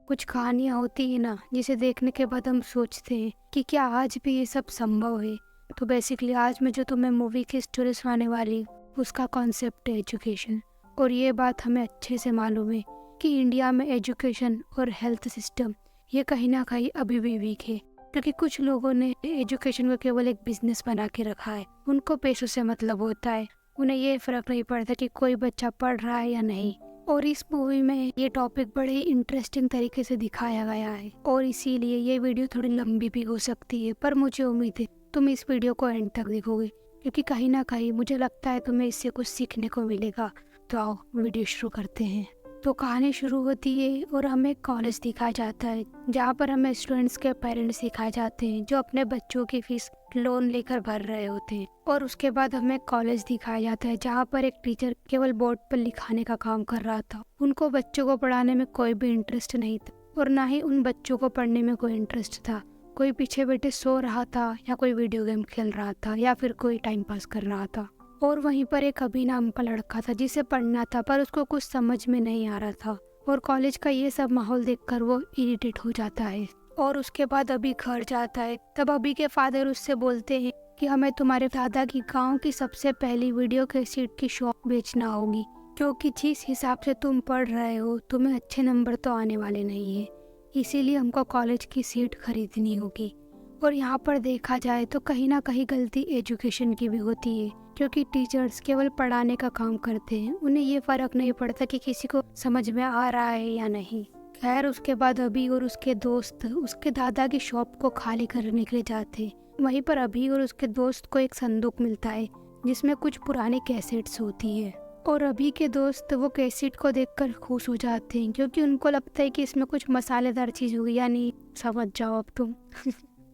कुछ कहानियाँ होती है ना जिसे देखने के बाद हम सोचते हैं कि क्या आज भी ये सब संभव है। तो बेसिकली आज मैं जो तुम्हें मूवी की स्टोरी सुनाने वाली हूँ, उसका कॉन्सेप्ट है एजुकेशन। और ये बात हमें अच्छे से मालूम है कि इंडिया में एजुकेशन और हेल्थ सिस्टम ये कहीं ना कहीं अभी भी वीक है, क्योंकि कुछ लोगों ने एजुकेशन को केवल एक बिजनेस बना के रखा है। उनको पैसों से मतलब होता है, उन्हें ये फर्क नहीं पड़ता कि कोई बच्चा पढ़ रहा है या नहीं। और इस मूवी में ये टॉपिक बड़े ही इंटरेस्टिंग तरीके से दिखाया गया है, और इसीलिए ये वीडियो थोड़ी लंबी भी हो सकती है, पर मुझे उम्मीद है तुम इस वीडियो को एंड तक देखोगे, क्योंकि कहीं ना कहीं मुझे लगता है तुम्हें इससे कुछ सीखने को मिलेगा। तो आओ वीडियो शुरू करते हैं। तो कहानी शुरू होती है और हमें कॉलेज दिखाया जाता है, जहाँ पर हमें स्टूडेंट्स के पेरेंट्स दिखाए जाते हैं जो अपने बच्चों की फीस लोन लेकर भर रहे होते हैं। और उसके बाद हमें कॉलेज दिखाया जाता है, जहाँ पर एक टीचर केवल बोर्ड पर लिखाने का काम कर रहा था। उनको बच्चों को पढ़ाने में कोई भी इंटरेस्ट नहीं था, और ना ही उन बच्चों को पढ़ने में कोई इंटरेस्ट था। कोई पीछे बैठे सो रहा था, या कोई वीडियो गेम खेल रहा था, या फिर कोई टाइम पास कर रहा था। और वहीं पर एक अभी नाम का लड़का था जिसे पढ़ना था, पर उसको कुछ समझ में नहीं आ रहा था। और कॉलेज का ये सब माहौल देखकर वो इरिटेट हो जाता है। और उसके बाद अभी घर जाता है, तब अभी के फादर उससे बोलते हैं कि हमें तुम्हारे दादा की गांव की सबसे पहली वीडियो कैसेट की शॉप बेचना होगी, क्योंकि जिस हिसाब से तुम पढ़ रहे हो तुम्हें अच्छे नंबर तो आने वाले नहीं है, इसीलिए हमको कॉलेज की सीट खरीदनी होगी। और यहाँ पर देखा जाए तो कहीं ना कहीं गलती एजुकेशन की भी होती है, क्योंकि टीचर्स केवल पढ़ाने का काम करते हैं, उन्हें ये फर्क नहीं पड़ता कि किसी को समझ में आ रहा है या नहीं। खैर उसके बाद अभी और उसके दोस्त उसके दादा की शॉप को खाली करने के लिए जाते हैं। वहीं पर अभी और उसके दोस्त को एक संदूक मिलता है जिसमें कुछ पुरानी कैसेट्स होती है। और अभी के दोस्त वो कैसेट को देखकर खुश हो जाते हैं, क्योंकि उनको लगता है कि इसमें कुछ मसालेदार चीज होगी, यानी समझ जाओ अब तुम।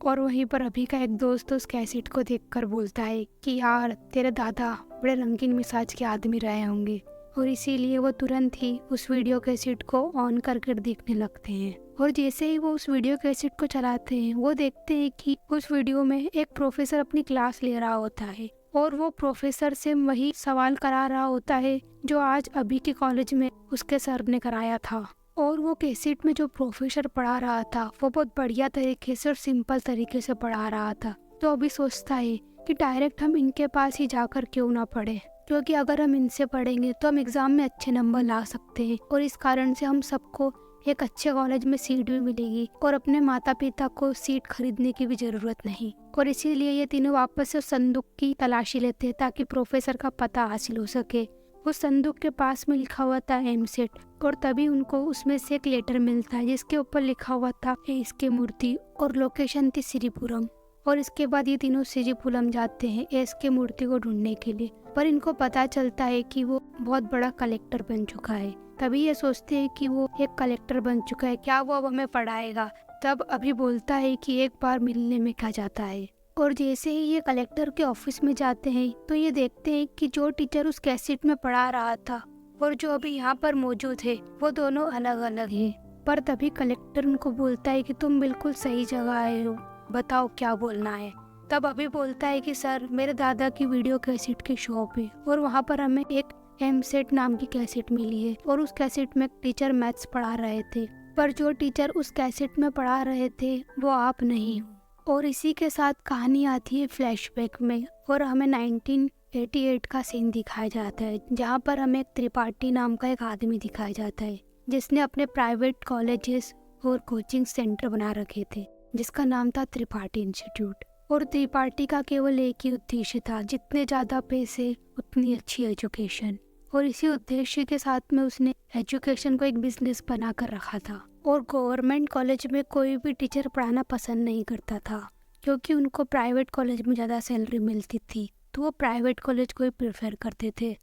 और वहीं पर अभी का एक दोस्त उस कैसेट को देखकर बोलता है कि यार तेरे दादा बड़े रंगीन मिजाज के आदमी रहे होंगे, और इसीलिए वो तुरंत ही उस वीडियो कैसेट को ऑन करके देखने लगते हैं। और जैसे ही वो उस वीडियो कैसेट को चलाते हैं, वो देखते हैं कि उस वीडियो में एक प्रोफेसर अपनी क्लास ले रहा होता है, और वो प्रोफेसर से वही सवाल करा रहा होता है जो आज अभी के कॉलेज में उसके सर ने कराया था। और वो कैसेट में जो प्रोफेसर पढ़ा रहा था वो बहुत बढ़िया तरीके से और सिंपल तरीके से पढ़ा रहा था। तो अभी सोचता है कि डायरेक्ट हम इनके पास ही जाकर क्यों ना पढ़े, क्योंकि अगर हम इनसे पढ़ेंगे तो हम एग्जाम में अच्छे नंबर ला सकते हैं, और इस कारण से हम सबको एक अच्छे कॉलेज में सीट भी मिलेगी, और अपने माता पिता को सीट खरीदने की भी जरूरत नहीं। और इसीलिए ये तीनों वापस से संदूक की तलाशी लेते हैं ताकि प्रोफेसर का पता हासिल हो सके। उस संदूक के पास में लिखा हुआ था एमसेट, और तभी उनको उसमें से एक लेटर मिलता है जिसके ऊपर लिखा हुआ था एस के मूर्ति, और लोकेशन थी श्रीपुरम। और इसके बाद ये तीनों श्रीपुरम जाते हैं एस के मूर्ति को ढूंढने के लिए, पर इनको पता चलता है कि वो बहुत बड़ा कलेक्टर बन चुका है। तभी ये सोचते हैं कि वो एक कलेक्टर बन चुका है, क्या वो अब हमें पढ़ाएगा। तब अभी बोलता है कि एक बार मिलने में क्या जाता है। और जैसे ही ये कलेक्टर के ऑफिस में जाते हैं तो ये देखते हैं कि जो टीचर उस कैसेट में पढ़ा रहा था और जो अभी यहाँ पर मौजूद है वो दोनों अलग अलग हैं। पर तभी कलेक्टर उनको बोलता है कि तुम बिल्कुल सही जगह आए हो, बताओ क्या बोलना है। तब अभी बोलता है कि सर मेरे दादा की वीडियो कैसेट की शॉप है, और वहाँ पर हमें एक एमसेट नाम की कैसेट मिली है, और उस कैसेट में टीचर मैथ्स पढ़ा रहे थे, पर जो टीचर उस कैसेट में पढ़ा रहे थे वो आप नहीं हो। और इसी के साथ कहानी आती है फ्लैशबैक में, और हमें 1988 का सीन दिखाया जाता है, जहाँ पर हमें एक त्रिपाठी नाम का एक आदमी दिखाया जाता है जिसने अपने प्राइवेट कॉलेजेस और कोचिंग सेंटर बना रखे थे, जिसका नाम था त्रिपाठी इंस्टीट्यूट। और त्रिपाठी का केवल एक ही उद्देश्य था, जितने ज़्यादा पैसे उतनी अच्छी एजुकेशन। और इसी उद्देश्य के साथ में उसने एजुकेशन को एक बिजनेस बना कर रखा था। और गवर्नमेंट कॉलेज में कोई भी टीचर पढ़ाना पसंद नहीं करता था, क्योंकि उनको प्राइवेट कॉलेज में ज़्यादा सैलरी मिलती थी, तो वो प्राइवेट कॉलेज को ही प्रेफर करते थे।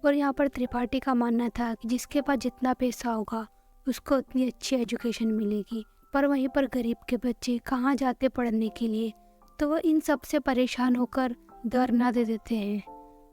और यहाँ पर त्रिपाठी का मानना था कि जिसके पास जितना पैसा होगा उसको उतनी अच्छी एजुकेशन मिलेगी। पर वहीं पर गरीब के बच्चे कहाँ जाते पढ़ने के लिए, तो वो इन सब से परेशान होकर धरना दे देते हैं,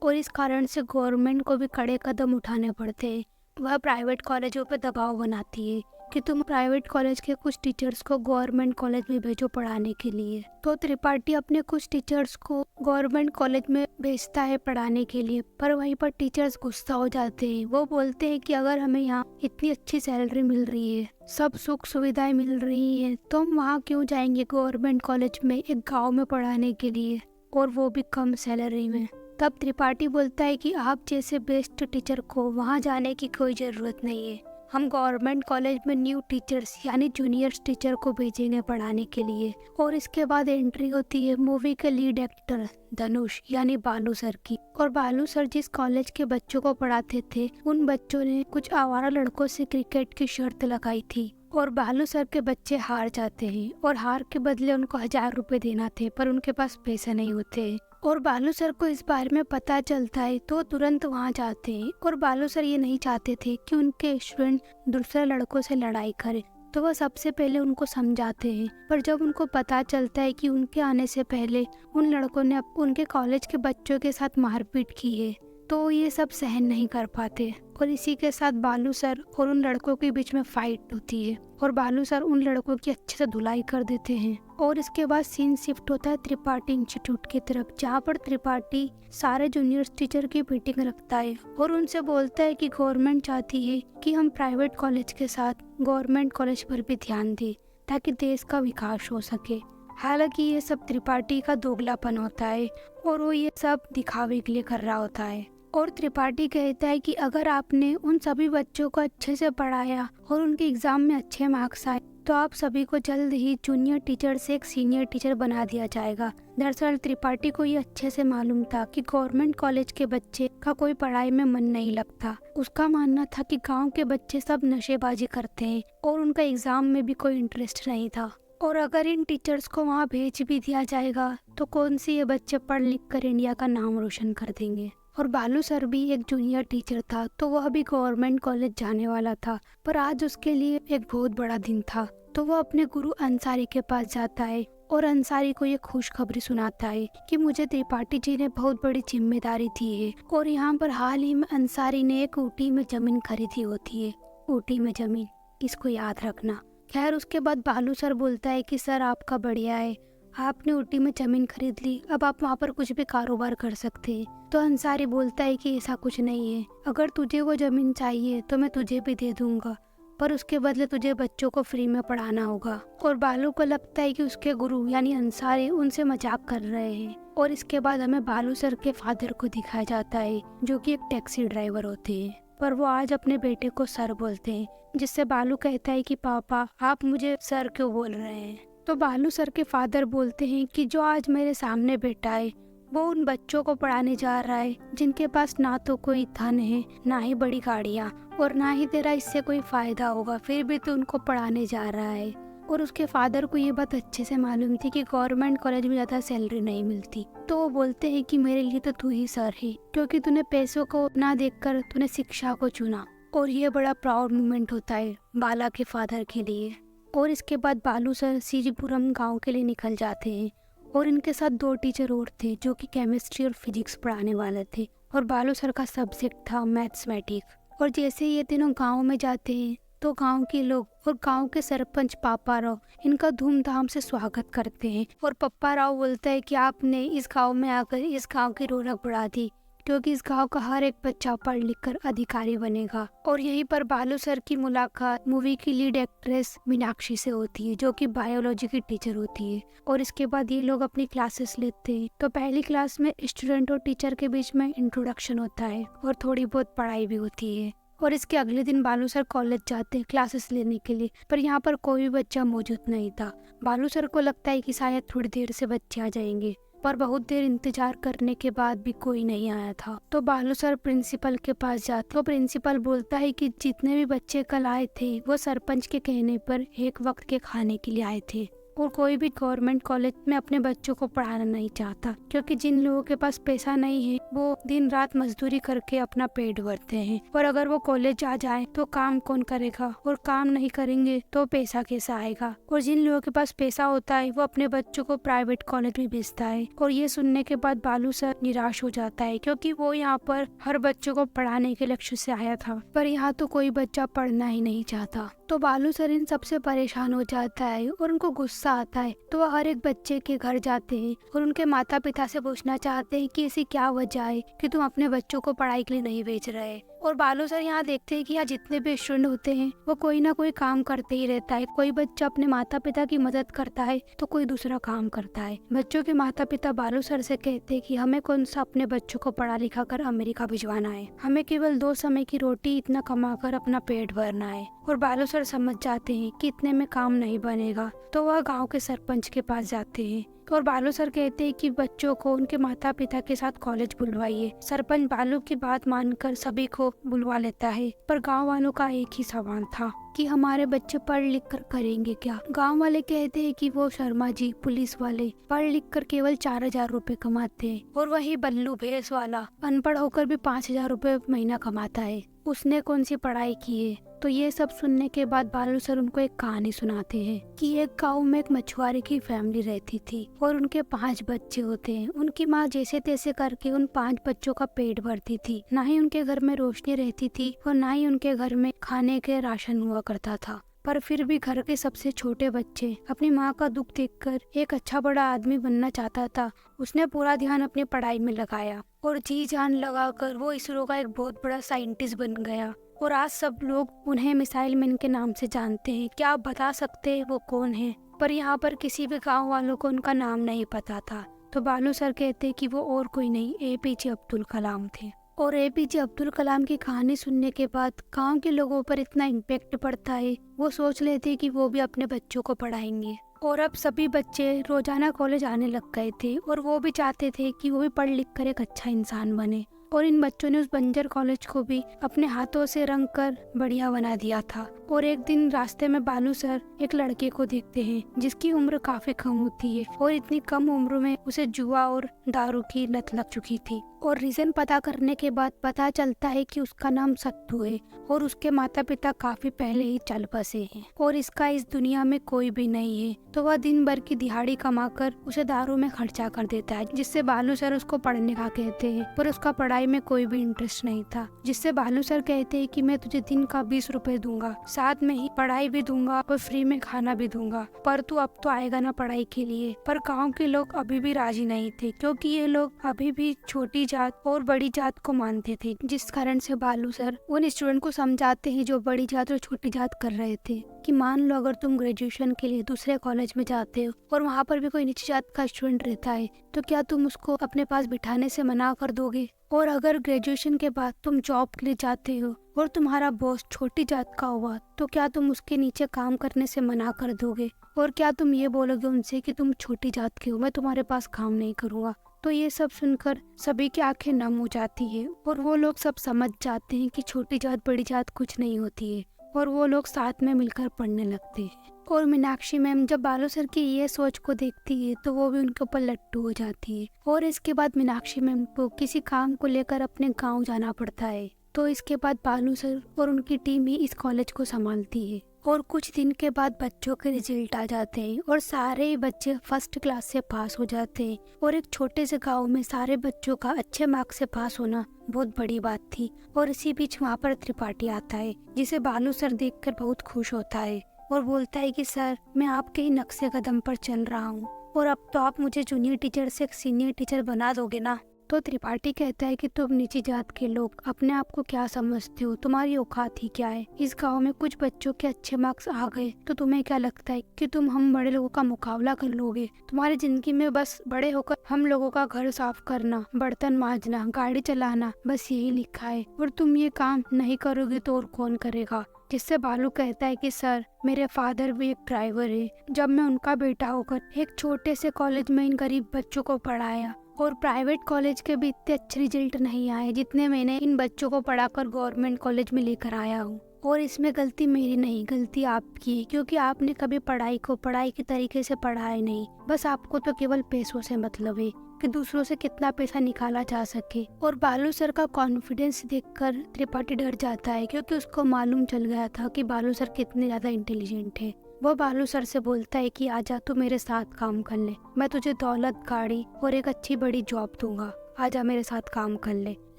और इस कारण से गवर्नमेंट को भी कड़े कदम उठाने पड़ते हैं। वह प्राइवेट कॉलेजों पर दबाव बनाती है कि तुम प्राइवेट कॉलेज के कुछ टीचर्स को गवर्नमेंट कॉलेज में भेजो पढ़ाने के लिए। तो त्रिपाठी अपने कुछ टीचर्स को गवर्नमेंट कॉलेज में भेजता है पढ़ाने के लिए, पर वहीं पर टीचर्स गुस्सा हो जाते हैं। वो बोलते हैं कि अगर हमें यहाँ इतनी अच्छी सैलरी मिल रही है, सब सुख सुविधाएं मिल रही हैं, तो हम वहाँ क्यों जाएंगे गवर्नमेंट कॉलेज में एक गाँव में पढ़ाने के लिए, और वो भी कम सैलरी में। तब त्रिपाठी बोलता है कि आप जैसे बेस्ट टीचर को वहाँ जाने की कोई ज़रूरत नहीं है, हम गवर्नमेंट कॉलेज में न्यू टीचर्स यानी जूनियर्स टीचर को भेजेंगे पढ़ाने के लिए। और इसके बाद एंट्री होती है मूवी के लीड एक्टर धनुष यानी बालू सर की। और बालू सर जिस कॉलेज के बच्चों को पढ़ाते थे, उन बच्चों ने कुछ आवारा लड़कों से क्रिकेट की शर्त लगाई थी, और बालू सर के बच्चे हार जाते हैं, और हार के बदले उनको 1000 रुपए देना थे, पर उनके पास पैसे नहीं होते। और बालू सर को इस बारे में पता चलता है तो तुरंत वहाँ जाते हैं। और बालू सर ये नहीं चाहते थे कि उनके स्टूडेंट दूसरे लड़कों से लड़ाई करे, तो वह सबसे पहले उनको समझाते हैं। पर जब उनको पता चलता है कि उनके आने से पहले उन लड़कों ने उनके कॉलेज के बच्चों के साथ मारपीट की है, तो ये सब सहन नहीं कर पाते, और इसी के साथ बालू सर और उन लड़कों के बीच में फाइट होती है, और बालू सर उन लड़कों की अच्छे से धुलाई कर देते हैं। और इसके बाद सीन शिफ्ट होता है त्रिपाठी इंस्टीट्यूट की तरफ, जहाँ पर त्रिपाठी सारे जूनियर्स टीचर की मीटिंग रखता है और उनसे बोलता है कि गवर्नमेंट चाहती है कि हम प्राइवेट कॉलेज के साथ गवर्नमेंट कॉलेज पर भी ध्यान दें, ताकि देश का विकास हो सके। हालांकि ये सब त्रिपाठी का दोगलापन होता है, और वो ये सब दिखावे के लिए कर रहा होता है। और त्रिपाठी कहता है कि अगर आपने उन सभी बच्चों को अच्छे से पढ़ाया और उनके एग्जाम में अच्छे मार्क्स आए, तो आप सभी को जल्द ही जूनियर टीचर से एक सीनियर टीचर बना दिया जाएगा। दरअसल त्रिपाठी को ये अच्छे से मालूम था कि गवर्नमेंट कॉलेज के बच्चे का कोई पढ़ाई में मन नहीं लगता। उसका मानना था कि गांव के बच्चे सब नशेबाजी करते हैं और उनका एग्जाम में भी कोई इंटरेस्ट नहीं था, और अगर इन टीचर्स को वहाँ भेज भी दिया जाएगा तो कौन सी ये बच्चे पढ़ लिख कर इंडिया का नाम रोशन कर देंगे। और बालू सर भी एक जूनियर टीचर था, तो वह भी गवर्नमेंट कॉलेज जाने वाला था, पर आज उसके लिए एक बहुत बड़ा दिन था। तो वह अपने गुरु अंसारी के पास जाता है और अंसारी को ये खुशखबरी सुनाता है कि मुझे त्रिपाठी जी ने बहुत बड़ी जिम्मेदारी दी है, और यहाँ पर हाल ही में अंसारी ने एक ऊटी में जमीन खरीदी होती है। ऊटी में जमीन, इसको याद रखना। खैर उसके बाद बालू सर बोलता है कि सर आपका बढ़िया है, आपने ऊटी में जमीन खरीद ली, अब आप वहाँ पर कुछ भी कारोबार कर सकते हैं। तो अंसारी बोलता है कि ऐसा कुछ नहीं है, अगर तुझे वो जमीन चाहिए तो मैं तुझे भी दे दूंगा, पर उसके बदले तुझे बच्चों को फ्री में पढ़ाना होगा। और बालू को लगता है कि उसके गुरु यानी अंसारी उनसे मजाक कर रहे हैं। और इसके बाद हमें बालू सर के फादर को दिखाया जाता है, जो कि एक टैक्सी ड्राइवर होते हैं, पर वो आज अपने बेटे को सर बोलते हैं, जिससे बालू कहता है कि पापा आप मुझे सर क्यों बोल रहे हैं। तो बालू सर के फादर बोलते हैं कि जो आज मेरे सामने बैठा है वो उन बच्चों को पढ़ाने जा रहा है जिनके पास ना तो कोई धन है, ना ही बड़ी गाड़ियाँ, और ना ही तेरा इससे कोई फायदा होगा, फिर भी तू उनको पढ़ाने जा रहा है। और उसके फादर को ये बात अच्छे से मालूम थी कि गवर्नमेंट कॉलेज में ज़्यादा सैलरी नहीं मिलती। तो वो बोलते हैं कि मेरे लिए तो तू ही सर है, क्योंकि तूने पैसों को ना देखकर तूने शिक्षा को चुना। और ये बड़ा प्राउड मोमेंट होता है बाला के फादर के लिए। और इसके बाद बालू सर सीजीपुरम गांव के लिए निकल जाते हैं, और इनके साथ 2 टीचर और थे जो कि केमिस्ट्री और फिजिक्स पढ़ाने वाले थे, और बालू सर का सब्जेक्ट था मैथमेटिक्स। और जैसे ये तीनों गांव में जाते हैं तो गांव के लोग और गांव के सरपंच पापा राव इनका धूमधाम से स्वागत करते हैं। और पप्पा राव बोलता है कि आपने इस गांव में आकर इस गांव की रौनक बढ़ा दी, क्योंकि इस गांव का हर एक बच्चा पढ़ लिख कर अधिकारी बनेगा। और यहीं पर बालू सर की मुलाकात मूवी की लीड एक्ट्रेस मीनाक्षी से होती है, जो कि बायोलॉजी की टीचर होती है। और इसके बाद ये लोग अपनी क्लासेस लेते हैं। तो पहली क्लास में स्टूडेंट और टीचर के बीच में इंट्रोडक्शन होता है और थोड़ी बहुत पढ़ाई भी होती है। और इसके अगले दिन बालू सर कॉलेज जाते हैं क्लासेस लेने के लिए, पर यहाँ पर कोई भी बच्चा मौजूद नहीं था। बालू सर को लगता है कि शायद थोड़ी देर से बच्चे आ जाएंगे, पर बहुत देर इंतजार करने के बाद भी कोई नहीं आया था। तो बालू सर प्रिंसिपल के पास जाते, तो प्रिंसिपल बोलता है कि जितने भी बच्चे कल आए थे वो सरपंच के कहने पर एक वक्त के खाने के लिए आए थे, और कोई भी गवर्नमेंट कॉलेज में अपने बच्चों को पढ़ाना नहीं चाहता, क्योंकि जिन लोगों के पास पैसा नहीं है वो दिन रात मजदूरी करके अपना पेट भरते हैं, और अगर वो कॉलेज आ जाए तो काम कौन करेगा, और काम नहीं करेंगे तो पैसा कैसा आएगा। और जिन लोगों के पास पैसा होता है वो अपने बच्चों को प्राइवेट कॉलेज में भेजता है। और ये सुनने के बाद बालू सर निराश हो जाता है, क्योंकि वो यहाँ पर हर बच्चों को पढ़ाने के लक्ष्य से आया था, पर यहाँ तो कोई बच्चा पढ़ना ही नहीं चाहता। तो बालू सर इन सबसे परेशान हो जाता है और उनको गुस्सा आता है। तो वह हर एक बच्चे के घर जाते हैं और उनके माता पिता से पूछना चाहते हैं कि ऐसी क्या वजह है कि तुम अपने बच्चों को पढ़ाई के लिए नहीं भेज रहे। और बालू सर यहाँ देखते हैं कि यहाँ जितने भी स्टूडेंट होते हैं वो कोई ना कोई काम करते ही रहता है। कोई बच्चा अपने माता पिता की मदद करता है तो कोई दूसरा काम करता है। बच्चों के माता पिता बालू सर से कहते हैं कि हमें कौन सा अपने बच्चों को पढ़ा लिखा कर अमेरिका भिजवाना है, हमें केवल 2 समय की रोटी इतना कमा कर अपना पेट भरना है। और बालू सर समझ जाते हैं कि इतने में काम नहीं बनेगा, तो वह गाँव के सरपंच के पास जाते हैं। और बालू सर कहते हैं कि बच्चों को उनके माता पिता के साथ कॉलेज बुलवाइए। सरपंच बालू की बात मानकर सभी को बुलवा लेता है, पर गांव वालों का एक ही सवाल था कि हमारे बच्चे पढ़ लिख कर करेंगे क्या। गांव वाले कहते हैं कि वो शर्मा जी पुलिस वाले पढ़ लिख कर केवल 4,000 रुपए कमाते हैं, और वही बल्लू भैंस वाला अनपढ़ होकर भी 5,000 रुपए महीना कमाता है, उसने कौन सी पढ़ाई की है। तो ये सब सुनने के बाद बालू सर उनको एक कहानी सुनाते हैं कि एक गांव में एक मछुआरे की फैमिली रहती थी और उनके 5 बच्चे होते हैं। उनकी माँ जैसे तैसे करके उन 5 बच्चों का पेट भरती थी। ना ही उनके घर में रोशनी रहती थी और ना ही उनके घर में खाने के राशन हुआ करता था, पर फिर भी घर के सबसे छोटे बच्चे अपनी माँ का दुख देखकर एक अच्छा बड़ा आदमी बनना चाहता था। उसने पूरा ध्यान अपनी पढ़ाई में लगाया और जी जान लगाकर वो इसरो का एक बहुत बड़ा साइंटिस्ट बन गया। और आज सब लोग उन्हें मिसाइल मैन के नाम से जानते हैं। क्या आप बता सकते हैं वो कौन है? पर यहाँ पर किसी भी गांव वालों को उनका नाम नहीं पता था। तो बालू सर कहते कि वो और कोई नहीं, APJ अब्दुल कलाम थे। और APJ अब्दुल कलाम की कहानी सुनने के बाद गांव के लोगों पर इतना इम्पैक्ट पड़ता है, वो सोच लेते कि वो भी अपने बच्चों को पढ़ाएंगे। और अब सभी बच्चे रोजाना कॉलेज आने लग गए थे और वो भी चाहते थे कि वो भी पढ़ लिख कर एक अच्छा इंसान बने। और इन बच्चों ने उस बंजर कॉलेज को भी अपने हाथों से रंग कर बढ़िया बना दिया था। और एक दिन रास्ते में बालू सर एक लड़के को देखते हैं जिसकी उम्र काफी कम होती है, और इतनी कम उम्र में उसे जुआ और दारू की लत लग चुकी थी। और रीजन पता करने के बाद पता चलता है कि उसका नाम सत्तू है और उसके माता पिता काफी पहले ही चल बसे हैं और इसका इस दुनिया में कोई भी नहीं है। तो वह दिन भर की दिहाड़ी कमाकर उसे दारू में खर्चा कर देता है, जिससे बालू सर उसको पढ़ने का कहते हैं, पर उसका पढ़ाई में कोई भी इंटरेस्ट नहीं था। जिससे बालू सर कहते हैं कि मैं तुझे दिन का 20 रुपए दूंगा, साथ में ही पढ़ाई भी दूंगा और फ्री में खाना भी दूंगा, पर तू अब तो आएगा ना पढ़ाई के लिए। पर गाँव के लोग अभी भी राजी नहीं थे, क्योंकि ये लोग अभी भी छोटी जात और बड़ी जात को मानते थे। जिस कारण से बालू सर उन स्टूडेंट को समझाते हैं जो बड़ी जात और छोटी जात कर रहे थे कि मान लो अगर तुम ग्रेजुएशन के लिए दूसरे कॉलेज में जाते हो और वहाँ पर भी कोई नीची जात का स्टूडेंट रहता है, तो क्या तुम उसको अपने पास बिठाने से मना कर दोगे? और अगर ग्रेजुएशन के बाद तुम जॉब के लिए जाते हो और तुम्हारा बॉस छोटी जात का हुआ, तो क्या तुम उसके नीचे काम करने से मना कर दोगे? और क्या तुम ये बोलोगे उनसे कि तुम छोटी जात के हो, मैं तुम्हारे पास काम नहीं करूँगा? तो ये सब सुनकर सभी की आंखें नम हो जाती है और वो लोग सब समझ जाते हैं कि छोटी जात बड़ी जात कुछ नहीं होती है, और वो लोग साथ में मिलकर पढ़ने लगते हैं। और मीनाक्षी मैम जब बालू सर की ये सोच को देखती है तो वो भी उनके ऊपर लट्टू हो जाती है। और इसके बाद मीनाक्षी मैम को किसी काम को लेकर अपने गाँव जाना पड़ता है। तो इसके बाद बालू सर और उनकी टीम ही इस कॉलेज को संभालती है। और कुछ दिन के बाद बच्चों के रिजल्ट आ जाते हैं और सारे ही बच्चे फर्स्ट क्लास से पास हो जाते हैं। और एक छोटे से गांव में सारे बच्चों का अच्छे मार्क्स से पास होना बहुत बड़ी बात थी। और इसी बीच वहाँ पर त्रिपाठी आता है, जिसे बालू सर देखकर बहुत खुश होता है और बोलता है कि सर मैं आपके ही नक्शे कदम पर चल रहा हूँ और अब तो आप मुझे जूनियर टीचर से एक सीनियर टीचर बना दोगे ना? तो त्रिपाठी कहता है कि तुम नीची जात के लोग अपने आप को क्या समझते हो, तुम्हारी औकात ही क्या है? इस गांव में कुछ बच्चों के अच्छे मार्क्स आ गए तो तुम्हें क्या लगता है कि तुम हम बड़े लोगों का मुकाबला कर लोगे? तुम्हारी जिंदगी में बस बड़े होकर हम लोगों का घर साफ करना, बर्तन मांजना, गाड़ी चलाना, बस यही लिखा है, और तुम ये काम नहीं करोगे तो और कौन करेगा? जिससे बालू कहता है कि सर मेरे फादर भी एक ड्राइवर है, जब मैं उनका बेटा होकर एक छोटे से कॉलेज में इन गरीब बच्चों को पढ़ाया और प्राइवेट कॉलेज के भी इतने अच्छे रिजल्ट नहीं आए जितने मैंने इन बच्चों को पढ़ाकर गवर्नमेंट कॉलेज में लेकर आया हूँ। और इसमें गलती मेरी नहीं, गलती आपकी है, क्योंकि आपने कभी पढ़ाई को पढ़ाई के तरीके से पढ़ा ही नहीं। बस आपको तो केवल पैसों से मतलब है कि दूसरों से कितना पैसा निकाला जा सके। और बालू सर का कॉन्फिडेंस देखकर त्रिपाठी डर जाता है, क्योंकि उसको मालूम चल गया था कि बालू सर कितने ज्यादा इंटेलिजेंट है। वो बालू सर से बोलता है कि आजा तू मेरे साथ काम कर ले, मैं तुझे दौलत, गाड़ी और एक अच्छी बड़ी जॉब दूंगा, आजा मेरे साथ काम कर ले।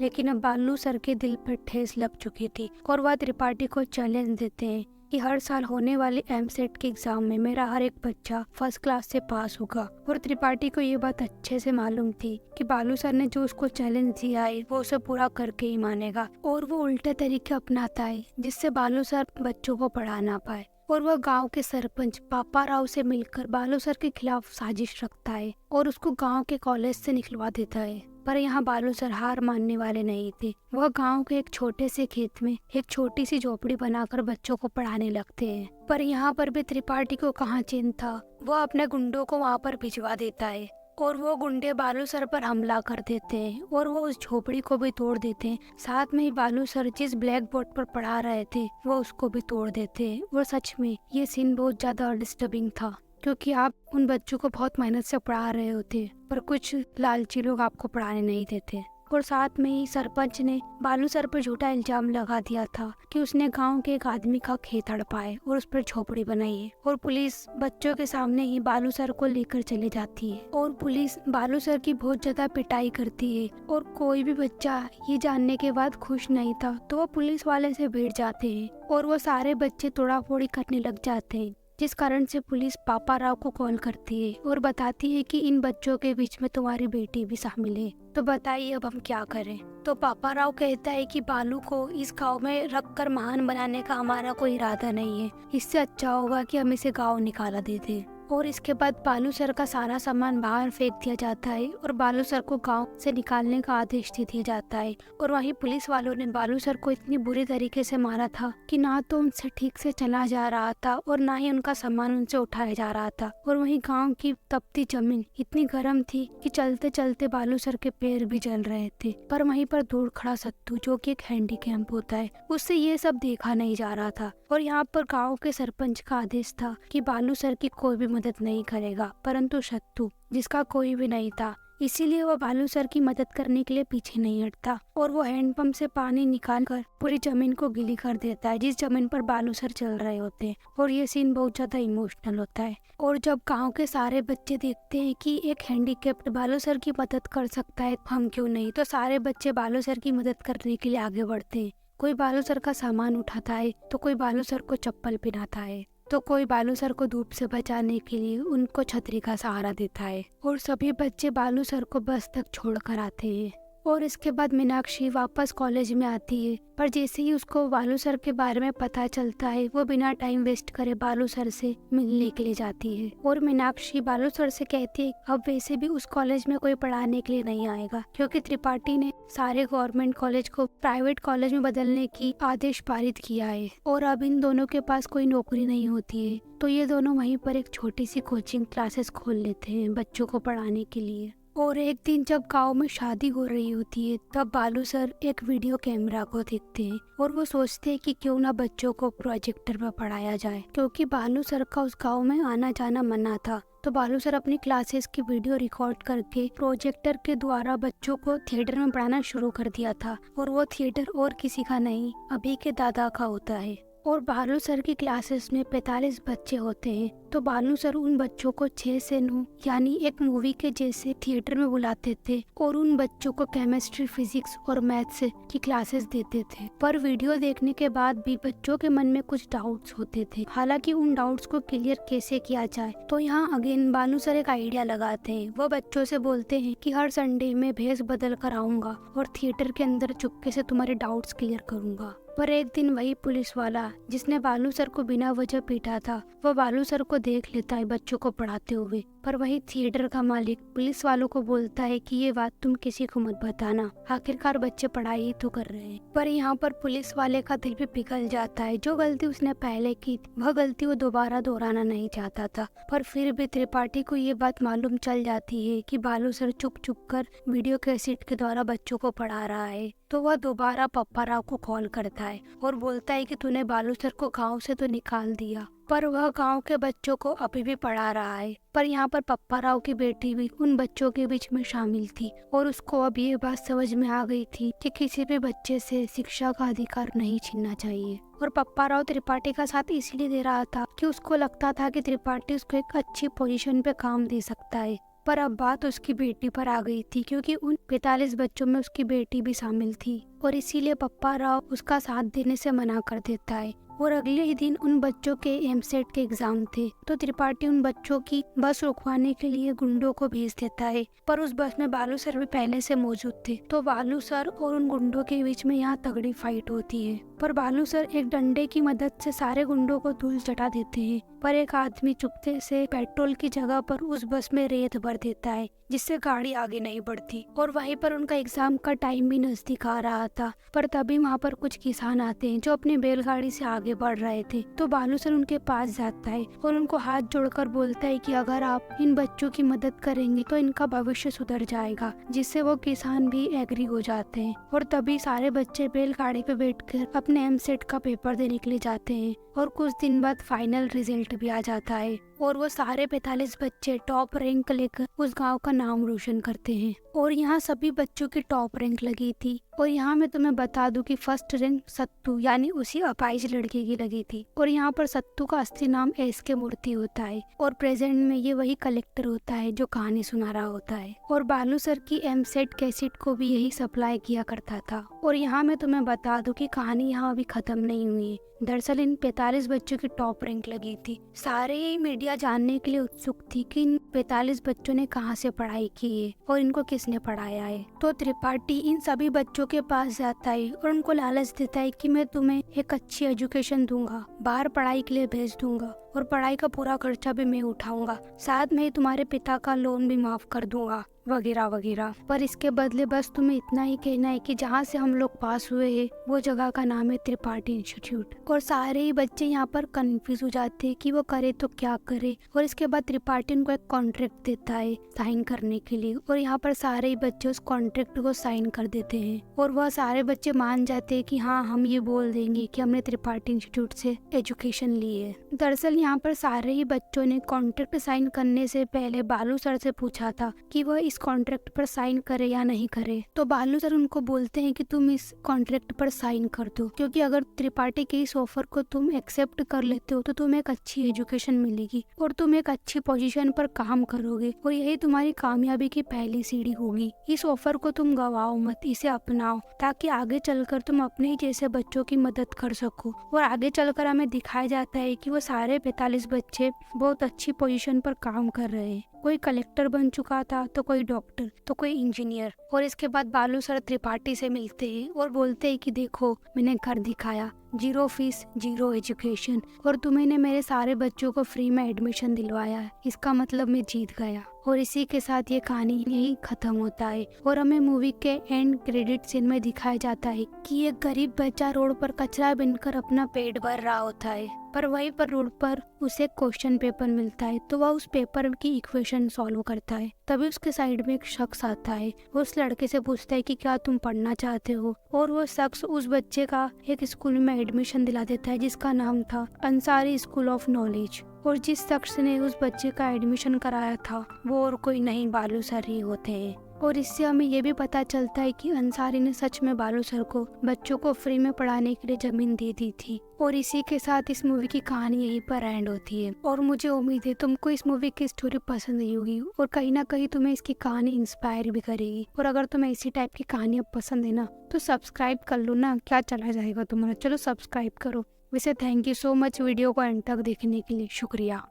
लेकिन अब बालू सर के दिल पर ठेस लग चुकी थी और वह त्रिपाठी को चैलेंज देते हैं कि हर साल होने वाले एमसेट के एग्जाम में मेरा हर एक बच्चा फर्स्ट क्लास से पास होगा। और त्रिपाठी को ये बात अच्छे से मालूम थी कि बालू सर ने जो उसको चैलेंज दिया है वो उसे पूरा करके ही मानेगा। और वो उल्टे तरीके अपनाता है जिससे बालू सर बच्चों को पढ़ा ना पाए। और वह गांव के सरपंच पापा राव से मिलकर बालू सर के खिलाफ साजिश रखता है और उसको गांव के कॉलेज से निकलवा देता है। पर यहाँ बालू सर हार मानने वाले नहीं थे। वह गांव के एक छोटे से खेत में एक छोटी सी झोपड़ी बनाकर बच्चों को पढ़ाने लगते हैं। पर यहाँ पर भी त्रिपाठी को कहाँ चैन था, वह अपने गुंडों को वहाँ पर भिजवा देता है और वो गुंडे बालू सर पर हमला कर देते हैं और वो उस झोपड़ी को भी तोड़ देते हैं। साथ में ही बालू सर जिस ब्लैक बोर्ड पर पढ़ा रहे थे वो उसको भी तोड़ देते हैं। और सच में ये सीन बहुत ज्यादा डिस्टर्बिंग था, क्योंकि आप उन बच्चों को बहुत मेहनत से पढ़ा रहे होते पर कुछ लालची लोग आपको पढ़ाने नहीं देते। और साथ में ही सरपंच ने बालू सर पर झूठा इल्जाम लगा दिया था कि उसने गांव के एक आदमी का खेत हड़पा है और उस पर झोपड़ी बनाई है। और पुलिस बच्चों के सामने ही बालू सर को लेकर चले जाती है और पुलिस बालू सर की बहुत ज्यादा पिटाई करती है। और कोई भी बच्चा ये जानने के बाद खुश नहीं था, तो वो पुलिस वाले से भिड़ जाते हैं और वो सारे बच्चे तोड़ाफोड़ी करने लग जाते हैं, जिस कारण से पुलिस पापा राव को कॉल करती है और बताती है कि इन बच्चों के बीच में तुम्हारी बेटी भी शामिल है। तो बताइए अब हम क्या करें। तो पापा राव कहता है कि बालू को इस गांव में रखकर महान बनाने का हमारा कोई इरादा नहीं है, इससे अच्छा होगा कि हम इसे गांव निकाला दे दें। और इसके बाद बालू सर का सारा सामान बाहर फेंक दिया जाता है और बालू सर को गांव से निकालने का आदेश दे दिया जाता है। और वहीं पुलिस वालों ने बालू सर को इतनी बुरी तरीके से मारा था कि ना तो उनसे ठीक से चला जा रहा था और ना ही उनका सामान उनसे उठाया जा रहा था। और वहीं गांव की तपती जमीन इतनी गर्म थी कि चलते चलते बालू सर के पैर भी जल रहे थे। पर वहीं पर दूर खड़ा सत्तू, जो कि एक हैंडीकैप होता है, उससे ये सब देखा नहीं जा रहा था। और यहाँ पर गांव के सरपंच का आदेश था कि बालू सर की कोई भी मदद नहीं करेगा, परंतु सत्तू, जिसका कोई भी नहीं था, इसीलिए वो बालू सर की मदद करने के लिए पीछे नहीं हटता और वो हैंडपंप से पानी निकाल कर पूरी जमीन को गीली कर देता है, जिस जमीन पर बालू सर चल रहे होते हैं। और ये सीन बहुत ज्यादा इमोशनल होता है। और जब गांव के सारे बच्चे देखते हैं कि एक हैंडीकैप्ड बालू सर की मदद कर सकता है, हम क्यों नहीं, तो सारे बच्चे बालू सर की मदद करने के लिए आगे बढ़ते हैं। कोई बालू सर का सामान उठाता है, तो कोई बालू सर को चप्पल पहनाता है, तो कोई बालू सर को धूप से बचाने के लिए उनको छतरी का सहारा देता है। और सभी बच्चे बालू सर को बस तक छोड़ कर आते हैं। और इसके बाद मीनाक्षी वापस कॉलेज में आती है, पर जैसे ही उसको बालू सर के बारे में पता चलता है, वो बिना टाइम वेस्ट करे बालू सर से मिलने के लिए जाती है। और मीनाक्षी बालू सर से कहती है अब वैसे भी उस कॉलेज में कोई पढ़ाने के लिए नहीं आएगा, क्योंकि त्रिपाठी ने सारे गवर्नमेंट कॉलेज को प्राइवेट कॉलेज में बदलने की आदेश पारित किया है और अब इन दोनों के पास कोई नौकरी नहीं होती है। तो ये दोनों वहीं पर एक छोटी सी कोचिंग क्लासेस खोल लेते हैं बच्चों को पढ़ाने के लिए। और एक दिन जब गांव में शादी हो रही होती है, तब बालू सर एक वीडियो कैमरा को देखते हैं और वो सोचते हैं कि क्यों ना बच्चों को प्रोजेक्टर पर पढ़ाया जाए, क्योंकि बालू सर का उस गांव में आना जाना मना था। तो बालू सर अपनी क्लासेस की वीडियो रिकॉर्ड करके प्रोजेक्टर के द्वारा बच्चों को थिएटर में पढ़ाना शुरू कर दिया था। और वो थिएटर और किसी का नहीं, अभी के दादा का होता है। और बालू सर की क्लासेस में 45 बच्चे होते हैं, तो बालू सर उन बच्चों को 6 से 9 यानी एक मूवी के जैसे थिएटर में बुलाते थे और उन बच्चों को केमिस्ट्री, फिजिक्स और मैथ्स की क्लासेस देते थे। पर वीडियो देखने के बाद भी बच्चों के मन में कुछ डाउट्स होते थे, हालांकि उन डाउट्स को क्लियर कैसे किया जाए, तो यहाँ अगेन बालू सर एक आइडिया लगाते हैं। वो बच्चों से बोलते हैं कि हर संडे में भेस बदल कर आऊंगा और थिएटर के अंदर चुपके से तुम्हारे डाउट्स क्लियर करूंगा। पर एक दिन वही पुलिस वाला जिसने बालू सर को बिना वजह पीटा था, वो बालू सर को देख लेता है बच्चों को पढ़ाते हुए पर वही थिएटर का मालिक पुलिस वालों को बोलता है कि ये बात तुम किसी को मत बताना, आखिरकार बच्चे पढ़ाई ही तो कर रहे हैं। पर यहाँ पर पुलिस वाले का दिल भी पिघल जाता है। जो गलती उसने पहले की थी वह गलती वो दोबारा दोहराना नहीं चाहता था। पर फिर भी त्रिपाठी को ये बात मालूम चल जाती है कि बालू सर चुप चुप कर वीडियो कैसेट के द्वारा बच्चों को पढ़ा रहा है। तो वह दोबारा पप्पा राव को कॉल करता है और बोलता है कि तूने बालू सर को गाँव से तो निकाल दिया, पर वह गांव के बच्चों को अभी भी पढ़ा रहा है। पर यहाँ पर पप्पा राव की बेटी भी उन बच्चों के बीच में शामिल थी और उसको अब ये बात समझ में आ गई थी कि किसी भी बच्चे से शिक्षा का अधिकार नहीं छीनना चाहिए। और पप्पा राव त्रिपाठी का साथ इसलिए दे रहा था कि उसको लगता था कि त्रिपाठी उसको एक अच्छी पोजीशन पे काम दे सकता है। पर अब बात उसकी बेटी पर आ गई थी, क्योंकि उन 45 बच्चों में उसकी बेटी भी शामिल थी और इसीलिए पप्पा राव उसका साथ देने से मना कर देता है। और अगले ही दिन उन बच्चों के एमसेट के एग्जाम थे, तो त्रिपाठी उन बच्चों की बस रुकवाने के लिए गुंडों को भेज देता है। पर उस बस में बालू सर भी पहले से मौजूद थे, तो बालू सर और उन गुंडों के बीच में यहाँ तगड़ी फाइट होती है। पर बालू सर एक डंडे की मदद से सारे गुंडों को धूल चटा देते हैं, पर एक आदमी चुपके से पेट्रोल की जगह पर उस बस में रेत भर देता है, जिससे गाड़ी आगे नहीं बढ़ती। और वहीं पर उनका एग्जाम का टाइम भी नजदीक आ रहा था। पर तभी वहाँ पर कुछ किसान आते हैं जो अपनी बैलगाड़ी से आगे बढ़ रहे थे। तो बालू सर उनके पास जाता है और उनको हाथ जोड़कर बोलता है कि अगर आप इन बच्चों की मदद करेंगे तो इनका भविष्य सुधर जाएगा, जिससे वो किसान भी एग्री हो जाते हैं। और तभी सारे बच्चे बैलगाड़ी पे बैठकर अपने एमसेट का पेपर देने के लिए जाते हैं और कुछ दिन बाद फाइनल रिजल्ट भी आ जाता है और वो सारे 45 बच्चे टॉप रैंक लेकर उस गांव का नाम रोशन करते हैं। और यहाँ सभी बच्चों की टॉप रैंक लगी थी। और यहाँ मैं तुम्हें बता दूं कि फर्स्ट रैंक सत्तू यानी उसी अपाहिज लड़के की लगी थी। और यहाँ पर सत्तू का असली नाम एस.के. मूर्ति होता है और प्रेजेंट में ये वही कलेक्टर होता है जो कहानी सुना रहा होता है। और बालू सर की एमसेट कैसेट को भी यही सप्लाई किया करता था। और यहाँ मैं तुम्हें बता दूं कि कहानी यहाँ अभी खत्म नहीं हुई है। दरअसल इन 45 बच्चों की टॉप रैंक लगी थी। सारे ही मीडिया जानने के लिए उत्सुक थी कि इन 45 बच्चों ने कहाँ से पढ़ाई की है और इनको किसने पढ़ाया है। तो त्रिपाठी इन सभी बच्चों के पास जाता है और उनको लालच देता है कि मैं तुम्हें एक अच्छी एजुकेशन दूंगा, बाहर पढ़ाई के लिए भेज दूंगा और पढ़ाई का पूरा खर्चा भी मैं उठाऊंगा, साथ में ही तुम्हारे पिता का लोन भी माफ कर दूंगा, वगैरह वगैरह। पर इसके बदले बस तुम्हें इतना ही कहना है कि जहाँ से हम लोग पास हुए हैं वो जगह का नाम है त्रिपाठी इंस्टीट्यूट। और सारे ही बच्चे यहाँ पर कंफ्यूज हो जाते हैं कि वो करे तो क्या करे। और इसके बाद त्रिपाठी उनको एक कॉन्ट्रैक्ट देता है साइन करने के लिए और यहाँ पर सारे ही बच्चे उस कॉन्ट्रैक्ट को साइन कर देते हैं और वह सारे बच्चे मान जाते हैं कि हाँ, हम ये बोल देंगे कि हमने त्रिपाठी इंस्टीट्यूट से एजुकेशन ली है। दरअसल यहाँ पर सारे ही बच्चों ने कॉन्ट्रैक्ट साइन करने से पहले बालू सर से पूछा था कि वह इस कॉन्ट्रैक्ट पर साइन करे या नहीं करे। तो बालू सर उनको बोलते हैं कि तुम इस कॉन्ट्रैक्ट पर साइन कर दो, क्योंकि अगर त्रिपाठी के इस ऑफर को तुम एक्सेप्ट कर लेते हो तो तुम्हें एक अच्छी एजुकेशन मिलेगी और तुम एक अच्छी पोजीशन पर काम करोगे और यही तुम्हारी कामयाबी की पहली सीढ़ी होगी। इस ऑफर को तुम गवाओ मत, इसे अपनाओ ताकि आगे चलकर तुम अपने ही जैसे बच्चों की मदद कर सको। और आगे चलकर हमें दिखाया जाता है कि वो सारे 45 बच्चे बहुत अच्छी पोजीशन पर काम कर रहे हैं। कोई कलेक्टर बन चुका था, तो कोई डॉक्टर, तो कोई इंजीनियर। और इसके बाद बालू सर त्रिपाठी से मिलते हैं और बोलते हैं कि देखो, मैंने घर दिखाया, 0 फीस 0 एजुकेशन और तुम्हें मेरे सारे बच्चों को फ्री में एडमिशन दिलवाया है, इसका मतलब मैं जीत गया। और इसी के साथ ये कहानी यही खत्म होता है और हमें मूवी के एंड क्रेडिट सीन में दिखाया जाता है कि एक गरीब बच्चा रोड पर कचरा बिनकर अपना पेट भर रहा होता है। पर वहीं पर रोड पर उसे क्वेश्चन पेपर मिलता है, तो वह उस पेपर की इक्वेशन सॉल्व करता है। तभी उसके साइड में एक शख्स आता है, वो उस लड़के से पूछता है कि क्या तुम पढ़ना चाहते हो, और वो शख्स उस बच्चे का एक स्कूल में एडमिशन दिला देता है जिसका नाम था अंसारी स्कूल ऑफ नॉलेज। और जिस शख्स ने उस बच्चे का एडमिशन कराया था वो और कोई नहीं, बालू सर ही होते हैं। और इससे हमें ये भी पता चलता है कि अंसारी ने सच में बालू सर को बच्चों को फ्री में पढ़ाने के लिए जमीन दे दी थी। और इसी के साथ इस मूवी की कहानी यहीं पर एंड होती है। और मुझे उम्मीद है तुमको इस मूवी की स्टोरी पसंद आई होगी और कहीं ना कहीं तुम्हें इसकी कहानी इंस्पायर भी करेगी। और अगर तुम्हें इसी टाइप की कहानियाँ पसंद है ना, तो सब्सक्राइब कर लो ना, क्या चला जाएगा तुम्हारा। चलो सब्सक्राइब करो। वैसे thank you so much video को एंड तक देखने के लिए, शुक्रिया।